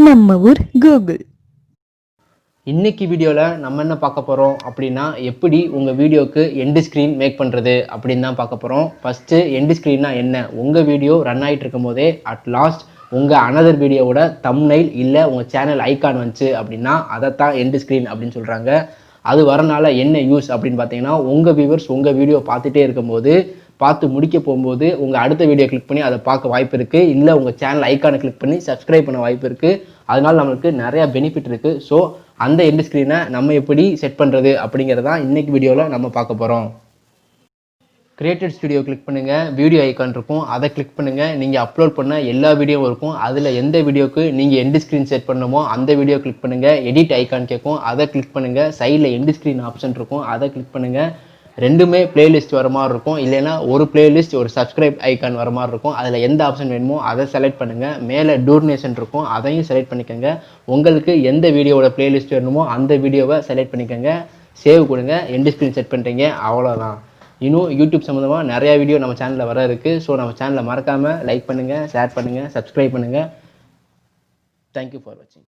நம்ம ஊர் கூகுள். இன்னைக்கு வீடியோவில் நம்ம என்ன பார்க்க போகிறோம் அப்படின்னா, எப்படி உங்கள் வீடியோக்கு எண்டு ஸ்க்ரீன் மேக் பண்ணுறது அப்படின்னு தான் பார்க்க போகிறோம். ஃபஸ்ட்டு எண்டு ஸ்க்ரீன்னா என்ன? உங்கள் வீடியோ ரன் ஆகிட்டு இருக்கும் போதே அட் லாஸ்ட் உங்கள் அனதர் வீடியோவோட தம்ப்நெயில் இல்லை உங்கள் சேனல் ஐக்கான் வந்துச்சு அப்படின்னா அதைத்தான் எண்டு ஸ்க்ரீன் அப்படின்னு சொல்கிறாங்க. அது வரனால என்ன யூஸ் அப்படின்னு பார்த்தீங்கன்னா, உங்கள் வியூவர்ஸ் உங்கள் வீடியோ பார்த்துட்டே இருக்கும்போது பார்த்து முடிக்க போகும்போது உங்கள் அடுத்த வீடியோ கிளிக் பண்ணி அதை பார்க்க வாய்ப்பு இருக்குது, இல்லை உங்கள் சேனல் ஐக்கானை கிளிக் பண்ணி சப்ஸ்கிரைப் பண்ண வாய்ப்பு இருக்குது. அதனால் நம்மளுக்கு நிறையா பெனிஃபிட் இருக்குது. ஸோ அந்த எண்டு ஸ்க்ரீனை நம்ம எப்படி செட் பண்ணுறது அப்படிங்கிறதான் இன்றைக்கி வீடியோவில் நம்ம பார்க்க போகிறோம். கிரியேட்டட் ஸ்டுடியோ கிளிக் பண்ணுங்கள், வீடியோ ஐக்கான் இருக்கும், அதை கிளிக் பண்ணுங்கள். நீங்கள் அப்லோட் பண்ண எல்லா வீடியோவும் இருக்கும். அதில் எந்த வீடியோக்கு நீங்கள் எண்டு ஸ்க்ரீன் செட் பண்ணணுமோ அந்த வீடியோ கிளிக் பண்ணுங்கள். எடிட் ஐக்கான் கேட்கும், அதை கிளிக் பண்ணுங்கள். சைடில் எண்டு ஸ்க்ரீன் ஆப்ஷன் இருக்கும், அதை கிளிக் பண்ணுங்கள். ரெண்டுமே பிளேலிஸ்ட் வர மாதிரி இருக்கும், இல்லைன்னா ஒரு பிளேலிஸ்ட் ஒரு சப்ஸ்கிரைப் ஐக்கான் வர மாதிரி இருக்கும். அதில் எந்த ஆப்ஷன் வேணுமோ அதை செலக்ட் பண்ணுங்கள். மேலே டூர்னேஷன் இருக்கும், அதையும் செலக்ட் பண்ணிக்கோங்க. உங்களுக்கு எந்த வீடியோவோட பிளேலிஸ்ட் வேணுமோ அந்த வீடியோவை செலக்ட் பண்ணிக்கோங்க. சேவ் கொடுங்க, எண்டு ஸ்க்ரீன் செட் பண்ணுறீங்க, அவ்வளோதான். இன்னும் யூடியூப் சம்மந்தமாக நிறையா வீடியோ நம்ம சேனலில் வர இருக்குது. ஸோ நம்ம சேனலை மறக்காமல் லைக் பண்ணுங்கள், ஷேர் பண்ணுங்கள், சப்ஸ்கிரைப் பண்ணுங்கள். தேங்க்யூ ஃபார் வாட்சிங்.